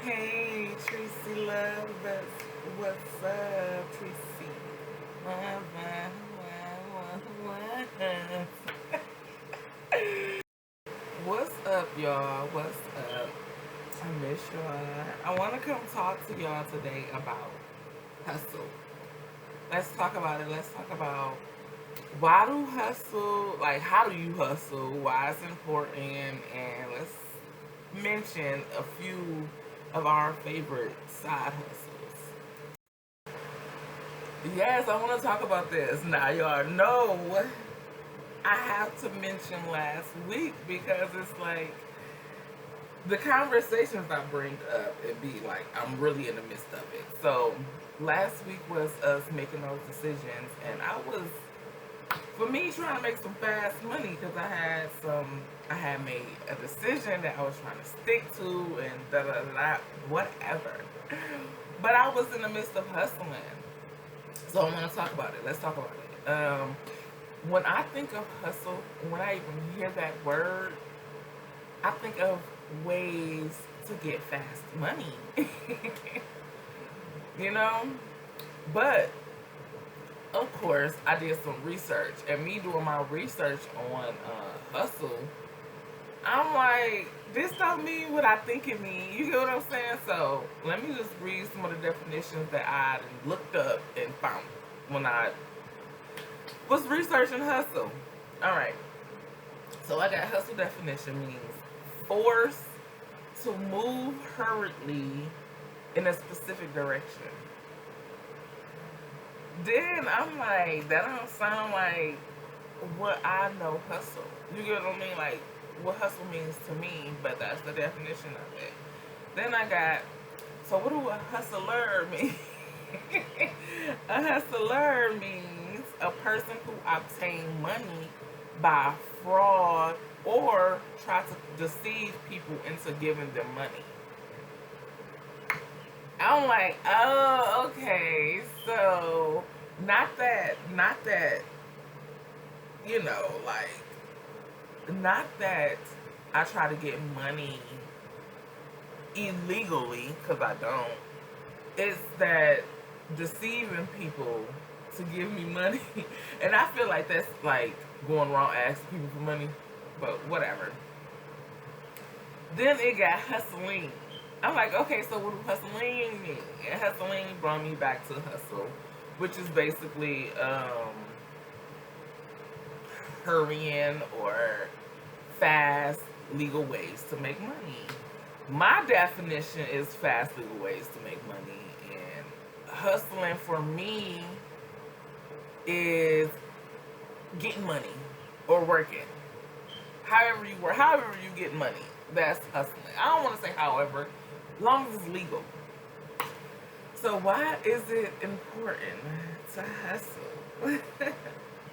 Hey, Tricey love, what's up, Tricey? What's up, y'all? What's up? I miss y'all. I want to come talk to y'all today about hustle. Let's talk about it. Let's talk about why do hustle, like, how do you hustle? Why it's important? And let's mention a few of our favorite side hustles. Yes, I want to talk about this. Now, y'all know I have to mention last week because it's like the conversations I bring up and be like, I'm really in the midst of it. So, last week was us making those decisions, and I was, for me, trying to make some fast money because I had made a decision that I was trying to stick to and da da da, whatever. But I was in the midst of hustling. So I want to talk about it. Let's talk about it. When I think of hustle, when I even hear that word, I think of ways to get fast money. you know? But, of course, I did some research. And me doing my research on hustle, I'm like, this don't mean what I think it means. You get what I'm saying? So let me just read some of the definitions that I looked up and found when I was researching hustle. Alright. So I got hustle definition means force to move hurriedly in a specific direction. Then I'm like, that don't sound like what I know hustle. You get what I mean? Like, what hustle means to me, but that's the definition of it. Then I got, so what do a hustler mean? A hustler means a person who obtains money by fraud or try to deceive people into giving them money. I'm like, oh, okay, so not that, not that I try to get money illegally, because I don't. It's that deceiving people to give me money. And I feel like that's like going around asking people for money, but whatever. Then it got hustling. I'm like, okay, so what does hustling mean? And hustling brought me back to hustle, which is basically hurrying or fast legal ways to make money. My definition is fast legal ways to make money, and hustling for me is getting money or working. However you work, however you get money, that's hustling. I don't want to say however, long as it's legal. So why is it important to hustle?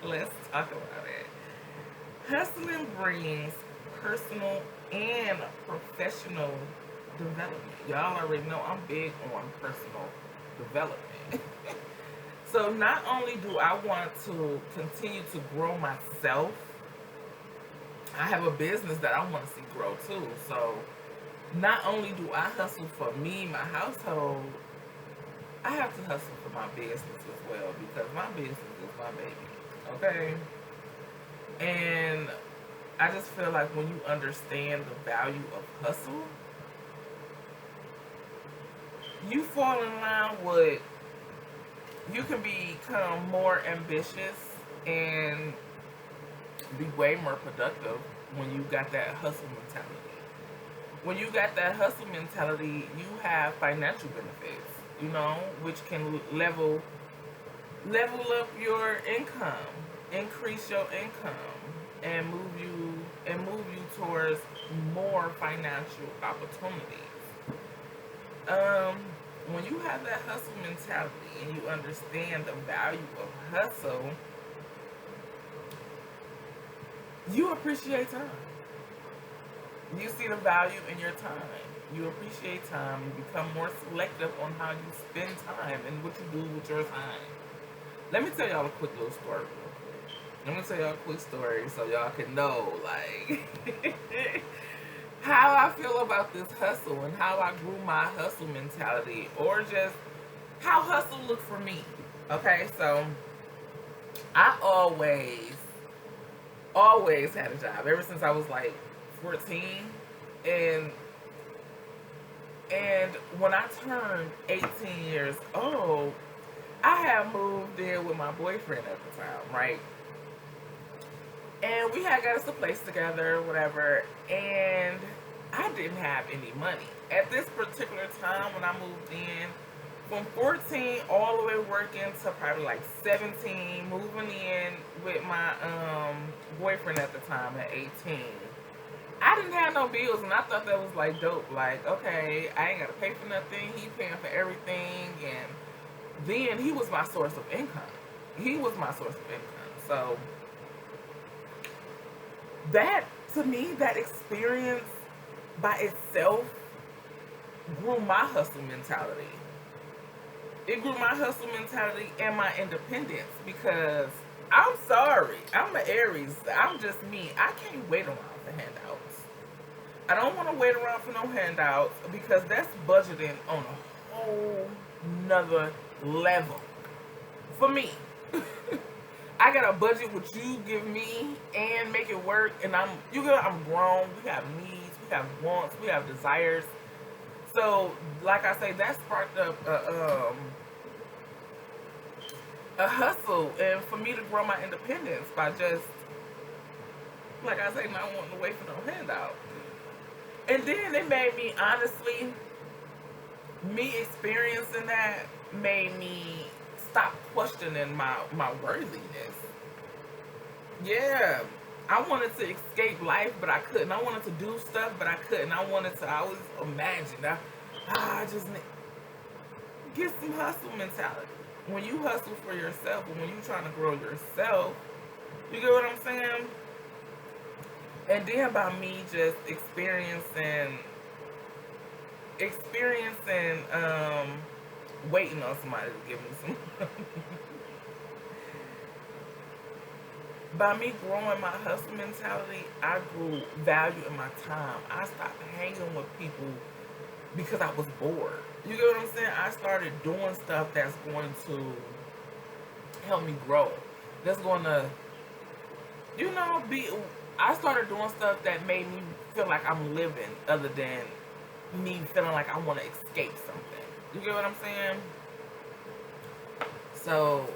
Let's talk about it. Hustling brings personal and professional development. Y'all already know I'm big on personal development. So not only do I want to continue to grow myself, I have a business that I want to see grow too. So not only do I hustle for me, my household, I have to hustle for my business as well, because my business is my baby. Okay? And I just feel like when you understand the value of hustle, you fall in line with, you can become more ambitious and be way more productive when you got that hustle mentality. When you got that hustle mentality, you have financial benefits, which can level up your income, increase your income, and move you towards more financial opportunities. When you have that hustle mentality and you understand the value of hustle, you appreciate time. You see the value in your time. You appreciate time. You become more selective on how you spend time and what you do with your time. Let me tell y'all a quick little story real quick. Let me tell y'all a quick story so y'all can know, like, how I feel about this hustle and how I grew my hustle mentality, or just how hustle looked for me. Okay, so I always had a job ever since I was like 14, and when I turned 18 years old, I had moved in with my boyfriend at the time, right? And we had got us a place together, whatever, and I didn't have any money. At this particular time when I moved in, from 14 all the way working to probably like 17, moving in with my boyfriend at the time at 18. I didn't have no bills, and I thought that was like dope. Like, okay, I ain't gotta pay for nothing. He paying for everything, and then he was my source of income. He was my source of income. So that, to me, that experience by itself grew my hustle mentality. It grew my hustle mentality and my independence, because I'm sorry, I'm an Aries. I'm just me. I can't wait around for handouts. I don't want to wait around for no handouts, because that's budgeting on a whole nother level for me. I got a budget what you give me and make it work, and I'm grown. We have needs, we have wants, we have desires. So, like I say, that sparked up a hustle, and for me to grow my independence by just, like I say, not wanting to wait for no handout. And then it made me, honestly, me experiencing that made me stop questioning my worthiness. Yeah, I wanted to escape life, but I couldn't. I wanted to do stuff, but I couldn't. I always imagined. I just get some hustle mentality. When you hustle for yourself, and when you're trying to grow yourself, you get what I'm saying? And then by me just experiencing waiting on somebody to give me some by me growing my hustle mentality, I grew value in my time. I stopped hanging with people because I was bored. You get what I'm saying? I started doing stuff that's going to help me grow. That's going to, I started doing stuff that made me feel like I'm living, other than me feeling like I want to escape something. You get what I'm saying? So,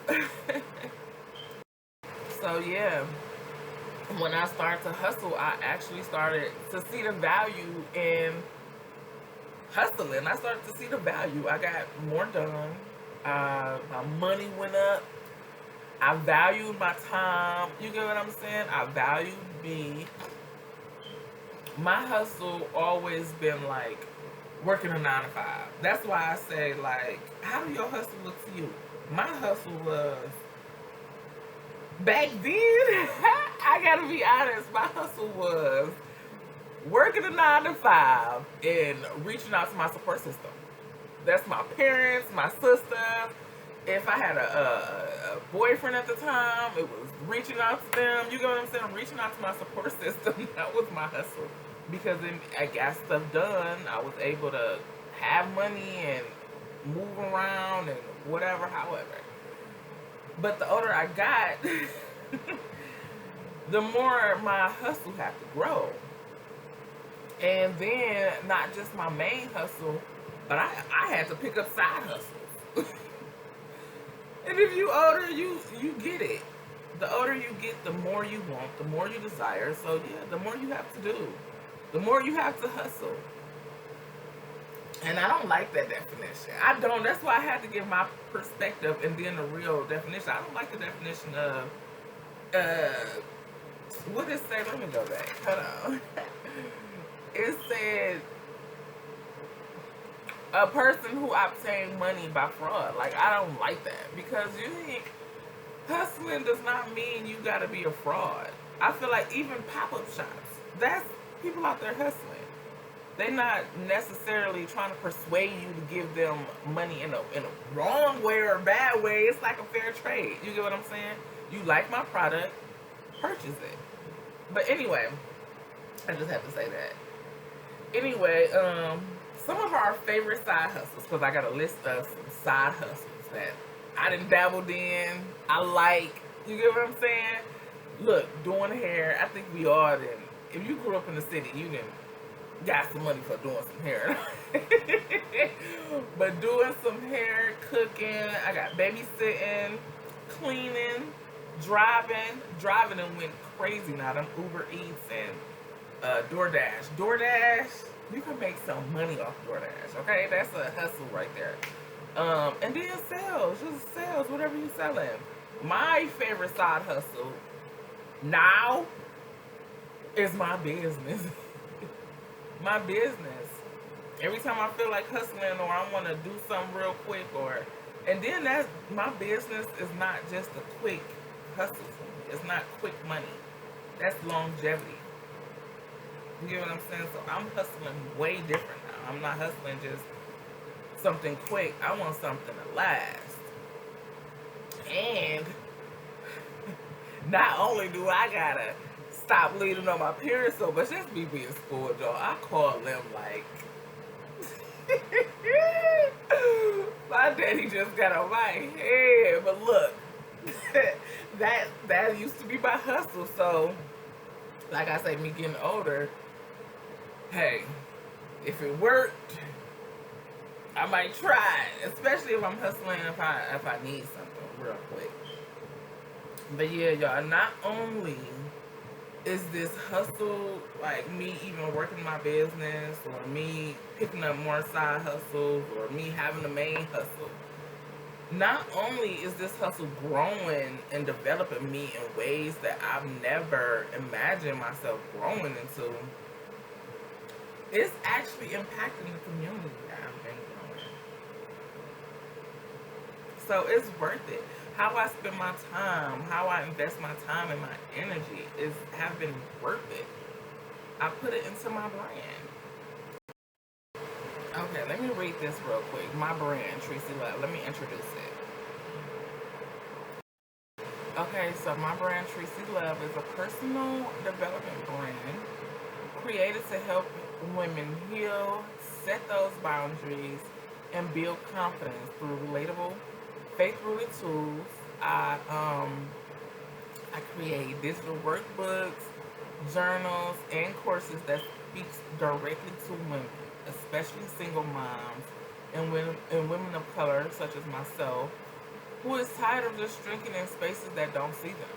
so yeah, when I started to hustle, I actually started to see the value in hustling. I started to see the value. I got more done. My money went up. I valued my time. You get what I'm saying? I valued me. My hustle always been like working a 9-to-5. That's why I say, like, how do your hustle look to you? My hustle was, back then, I gotta be honest, my hustle was working a 9-to-5 and reaching out to my support system. That's my parents, my sister. If I had a boyfriend at the time, it was reaching out to them. You get what I'm saying? Reaching out to my support system. That was my hustle. Because then I got stuff done. I was able to have money and move around and whatever, however. But the older I got, the more my hustle had to grow. And then not just my main hustle, but I had to pick up side hustles. And if you older, you get it. The older you get, the more you want, the more you desire. So yeah, the more you have to do, the more you have to hustle. And I don't like that definition. I don't. That's why I had to give my perspective and then the real definition. I don't like the definition of what it say? Let me go back. Hold on. It said a person who obtained money by fraud. Like, I don't like that, because hustling does not mean you gotta be a fraud. I feel like even pop-up shops, that's people out there hustling. They're not necessarily trying to persuade you to give them money in a wrong way or a bad way. It's like a fair trade. You get what I'm saying? You like my product, purchase it. But anyway, I just have to say that. Anyway, some of our favorite side hustles, because I got a list of some side hustles that I done dabbled in. I like, you get what I'm saying? Look, doing hair, I think we all did. If you grew up in the city, you done got some money for doing some hair. But doing some hair, cooking, I got babysitting, cleaning, driving. Driving and went crazy now. Them Uber Eats and DoorDash, you can make some money off DoorDash, okay? That's a hustle right there. And then sales, whatever you selling. My favorite side hustle now is my business. My business. Every time I feel like hustling or I want to do something real quick, and then that my business is not just a quick hustle for me. It's not quick money. That's longevity. You get what I'm saying? So I'm hustling way different now. I'm not hustling just something quick. I want something to last. And not only do I gotta stop bleeding on my periods so much, that's me being spoiled, y'all. I call them like my daddy just got on my head. But look, that used to be my hustle. So like I say, me getting older, hey, if it worked, I might try it. Especially if I'm hustling, if I need something real quick. But yeah, y'all, not only is this hustle like me even working my business, or me picking up more side hustles, or me having the main hustle, not only is this hustle growing and developing me in ways that I've never imagined myself growing into, it's actually impacting the community that I've been growing. So it's worth it. How I spend my time, how I invest my time and my energy have been worth it. I put it into my brand. Okay, let me read this real quick. My brand, Tricey Love. Let me introduce it. Okay, so my brand, Tricey Love, is a personal development brand created to help women heal, set those boundaries, and build confidence through relatable, faith-rooted tools. I create digital workbooks, journals, and courses that speaks directly to women, especially single moms and women of color, such as myself, who is tired of just drinking in spaces that don't see them.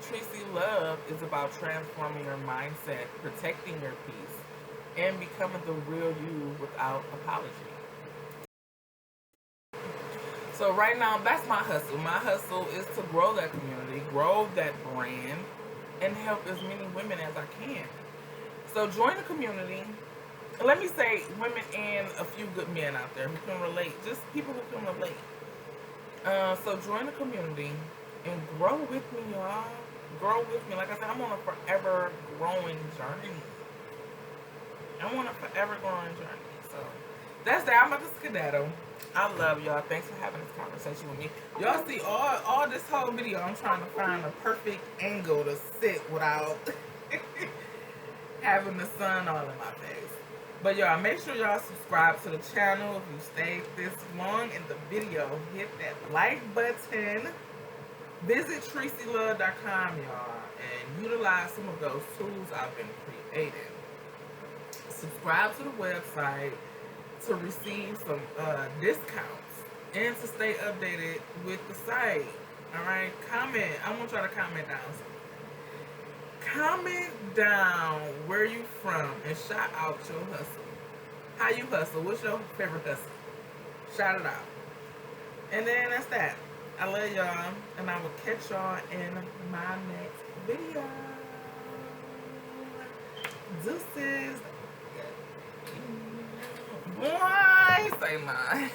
Tricey Love is about transforming your mindset, protecting your peace, and becoming the real you without apology. So right now, that's my hustle. My hustle is to grow that community, grow that brand, and help as many women as I can. So join the community. Let me say women and a few good men out there who can relate, just people who can relate. So join the community and grow with me, y'all. Grow with me. Like I said, I'm on a forever growing journey. I'm on a forever growing journey. So that's that. I'm about to skedaddle. I love y'all. Thanks for having this conversation with me. Y'all see all this whole video, I'm trying to find a perfect angle to sit without having the sun all in my face. But y'all, make sure y'all subscribe to the channel if you stayed this long in the video. Hit that like button. Visit TriceyLove.com, y'all, and utilize some of those tools I've been creating. Subscribe to the website to receive some discounts and to stay updated with the site. Alright, comment. I want y'all to comment down. Comment down where you from and shout out your hustle. How you hustle? What's your favorite hustle? Shout it out. And then that's that. I love y'all, and I will catch y'all in my next video. Deuces. Boy, say mine.